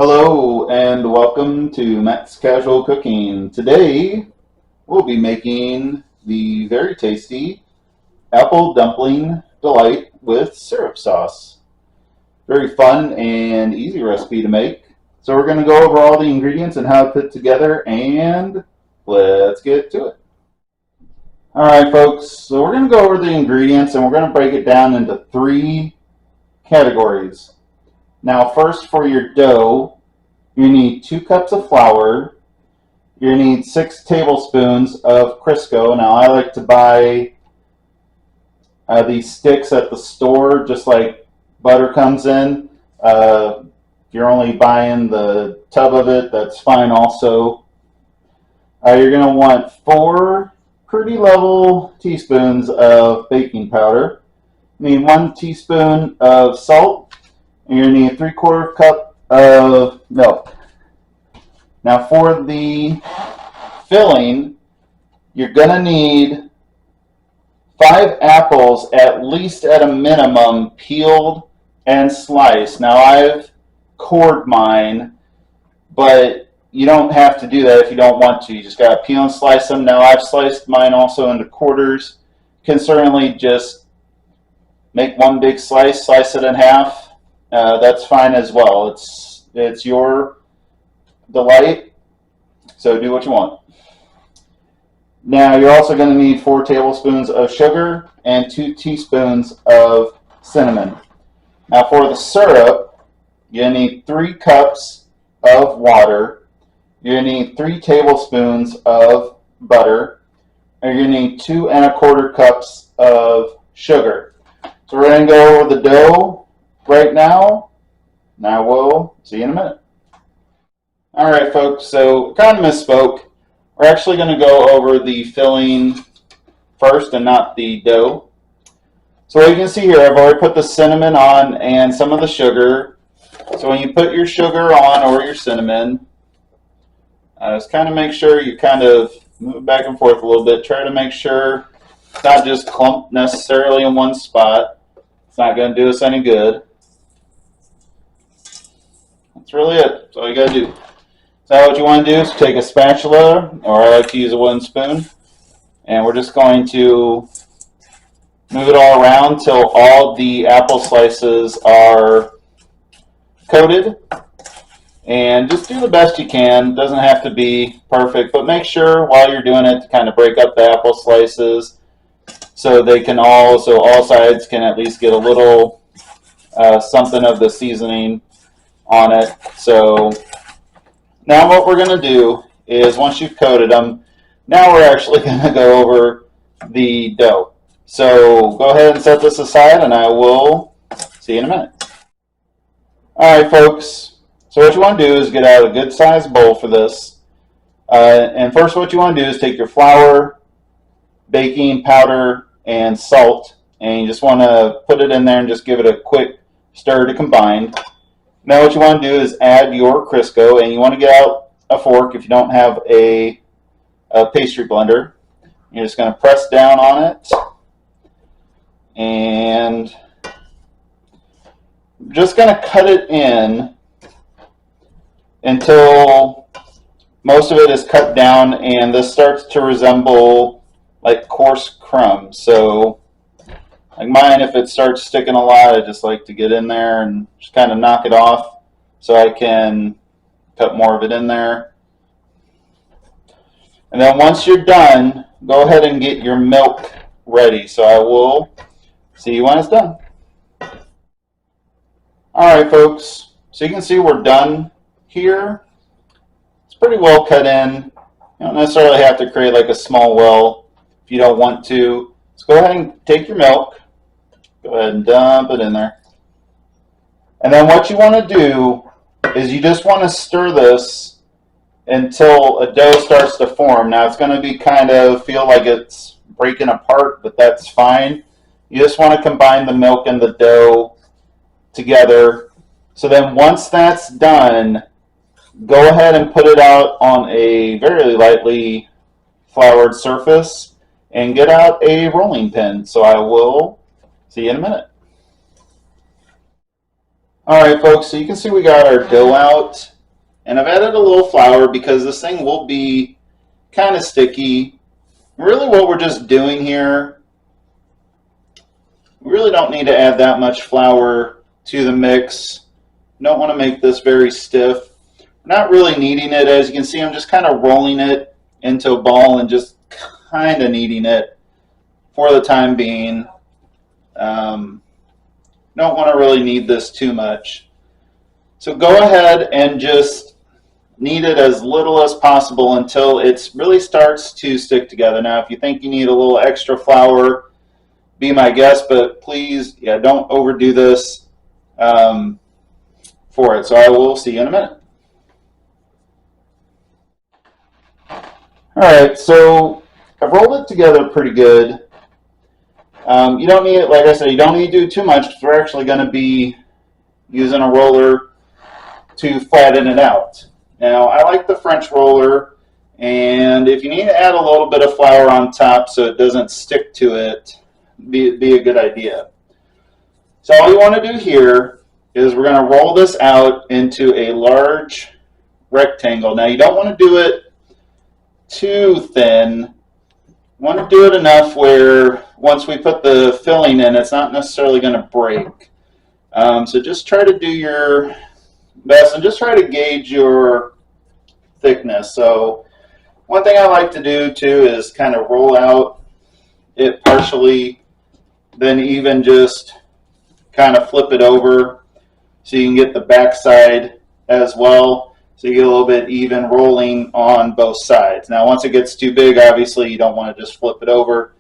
Hello and welcome to Matt's Casual Cooking. Today we'll be making the very tasty Apple Dumpling Delight with syrup sauce. Very fun and easy recipe to make. So we're going to go over all the ingredients and how to put it together, and let's get to it. Alright folks, so we're going to go over the ingredients and we're going to break it down into three categories. Now first, for your dough, you need 2 cups of flour. You need 6 tablespoons of Crisco. Now I like to buy these sticks at the store, just like butter comes in. If you're only buying the tub of it, that's fine also. You're going to want 4 pretty level teaspoons of baking powder. You need 1 teaspoon of salt. And you're going to need a 3/4 cup of milk. Now for the filling, you're going to need 5 apples, at least at a minimum, peeled and sliced. Now I've cored mine, but you don't have to do that if you don't want to. You just got to peel and slice them. Now I've sliced mine also into quarters. You can certainly just make one big slice it in half. That's fine as well. It's your delight, so do what you want. Now you're also going to need 4 tablespoons of sugar and 2 teaspoons of cinnamon. Now for the syrup, you need 3 cups of water. You're going to need 3 tablespoons of butter, and you're going to need 2 1/4 cups of sugar. So we're going to go over the dough right now, and I will see you in a minute. Alright folks, so kind of misspoke. We're actually going to go over the filling first and not the dough. So what you can see here, I've already put the cinnamon on and some of the sugar. So when you put your sugar on or your cinnamon, just kind of make sure you kind of move back and forth a little bit. Try to make sure it's not just clumped necessarily in one spot. It's not going to do us any good. That's really it. That's all you got to do. So what you want to do is take a spatula, or I like to use a wooden spoon, and we're just going to move it all around till all the apple slices are coated. And just do the best you can. It doesn't have to be perfect, but make sure while you're doing it to kind of break up the apple slices so they can all sides can at least get a little something of the seasoning on it. So now what we're going to do is, once you've coated them, now we're actually going to go over the dough. So go ahead and set this aside, and I will see you in a minute. Alright folks, so what you want to do is get out a good sized bowl for this. And first what you want to do is take your flour, baking powder, and salt, and you just want to put it in there and just give it a quick stir to combine. Now what you want to do is add your Crisco, and you want to get out a fork if you don't have a pastry blender. You're just going to press down on it, and just going to cut it in until most of it is cut down and this starts to resemble like coarse crumbs. So like mine, if it starts sticking a lot, I just like to get in there and just kind of knock it off so I can cut more of it in there. And then once you're done, go ahead and get your milk ready. So I will see you when it's done. Alright folks, so you can see we're done here. It's pretty well cut in. You don't necessarily have to create like a small well if you don't want to. So go ahead and take your milk. Go ahead and dump it in there. And then what you want to do is you just want to stir this until a dough starts to form. Now it's going to be kind of feel like it's breaking apart, but that's fine. You just want to combine the milk and the dough together. So then once that's done, go ahead and put it out on a very lightly floured surface and get out a rolling pin. So I will see you in a minute. Alright folks, so you can see we got our dough out And I've added a little flour because this thing will be kind of sticky. Really what we're just doing here, we really don't need to add that much flour to the mix. Don't want to make this very stiff. Not really kneading it. As you can see, I'm just kind of rolling it into a ball and just kind of kneading it for the time being. Don't want to really knead this too much. So go ahead and just knead it as little as possible until it really starts to stick together. Now, if you think you need a little extra flour, be my guest, but please, yeah, don't overdo this for it. So I will see you in a minute. All right, so I've rolled it together pretty good. You don't need, like I said, you don't need to do too much because we're actually going to be using a roller to flatten it out. Now, I like the French roller, and if you need to add a little bit of flour on top so it doesn't stick to it, be a good idea. So all you want to do here is we're going to roll this out into a large rectangle. Now, you don't want to do it too thin. You want to do it enough where once we put the filling in, it's not necessarily going to break. So just try to do your best and just try to gauge your thickness. So one thing I like to do too is kind of roll out it partially, then even just kind of flip it over so you can get the back side as well, so you get a little bit even rolling on both sides. Now once it gets too big, obviously you don't want to just flip it over.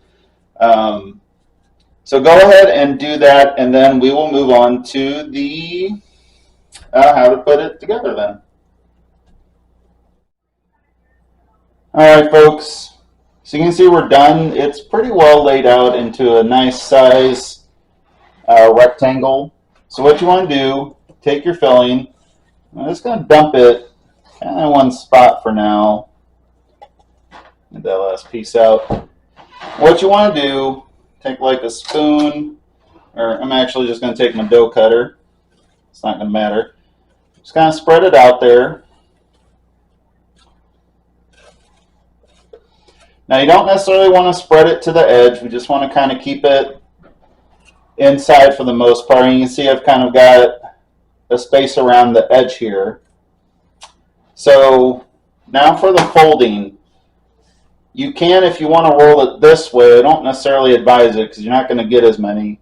So go ahead and do that, and then we will move on to the how to put it together then. All right, folks. So you can see we're done. It's pretty well laid out into a nice size rectangle. So what you want to do, take your filling. I'm just going to dump it kind of in one spot for now. Get that last piece out. What you want to do, take like a spoon, or I'm actually just going to take my dough cutter. It's not going to matter. Just kind of spread it out there. Now you don't necessarily want to spread it to the edge. We just want to kind of keep it inside for the most part. And you can see I've kind of got a space around the edge here. So now for the folding. You can, if you want to roll it this way. I don't necessarily advise it because you're not going to get as many.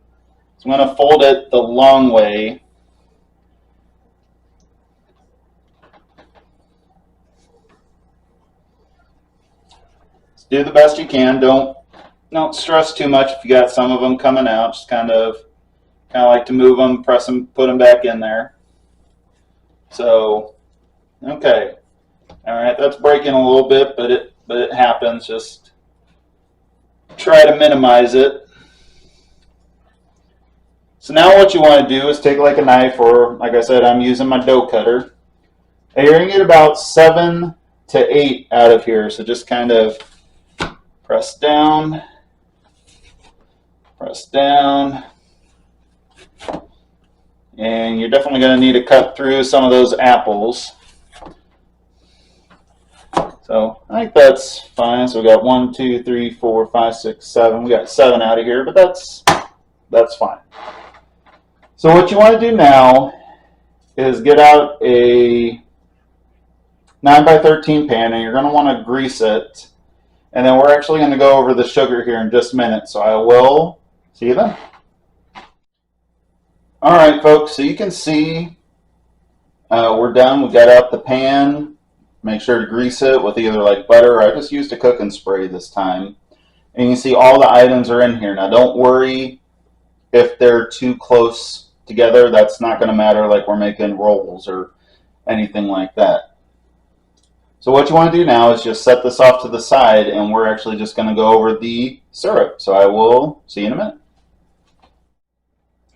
So I'm going to fold it the long way. Just do the best you can. Don't stress too much if you got some of them coming out. Just kind of like to move them, press them, put them back in there. So, okay. All right, that's breaking a little bit, but it happens. Just try to minimize it. So now what you want to do is take like a knife, or like I said, I'm using my dough cutter. And you're going to get about 7 to 8 out of here. So just kind of press down, and you're definitely going to need to cut through some of those apples. So I think that's fine. So we got 1, 2, 3, 4, 5, 6, 7. We got 7 out of here, but that's fine. So what you want to do now is get out a 9x13 pan, and you're going to want to grease it. And then we're actually going to go over the sugar here in just a minute. So I will see you then. All right, folks. So you can see we're done. We got out the pan. Make sure to grease it with either like butter. I just used a cooking spray this time. And you can see all the items are in here. Now don't worry if they're too close together. That's not going to matter, like we're making rolls or anything like that. So what you want to do now is just set this off to the side, and we're actually just going to go over the syrup. So I will see you in a minute.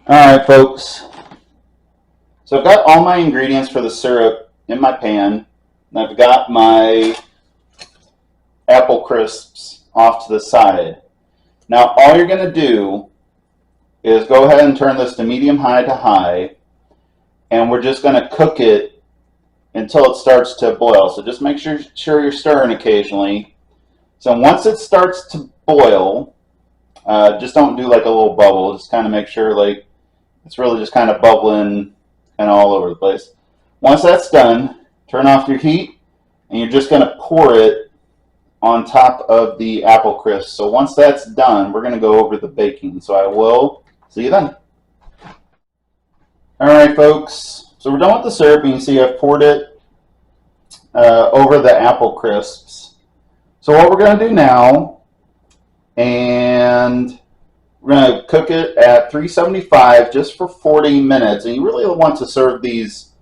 All right, folks. So I've got all my ingredients for the syrup in my pan. And I've got my apple crisps off to the side. Now all you're going to do is go ahead and turn this to medium high to high, and we're just going to cook it until it starts to boil. So just make sure you're stirring occasionally. So once it starts to boil, just don't do like a little bubble. Just kind of make sure like it's really just kind of bubbling and all over the place. Once that's done, turn off your heat, and you're just going to pour it on top of the apple crisp. So once that's done, we're going to go over the baking. So I will see you then. All right, folks. So we're done with the syrup, and you see I've poured it over the apple crisps. So what we're going to do now, and we're going to cook it at 375 just for 40 minutes. And you really want to serve these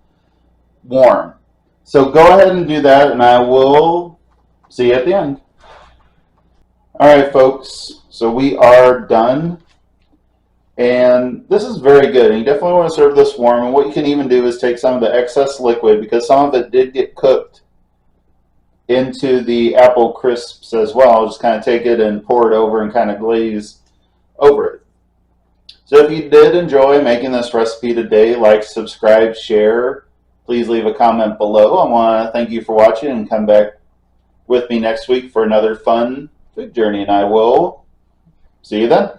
warm. So go ahead and do that, and I will see you at the end. All right, folks. So we are done. And this is very good. And you definitely want to serve this warm. And what you can even do is take some of the excess liquid, because some of it did get cooked into the apple crisps as well. Just kind of take it and pour it over and kind of glaze over it. So if you did enjoy making this recipe today, like, subscribe, share. Please leave a comment below. I want to thank you for watching, and come back with me next week for another fun food journey. And I will see you then.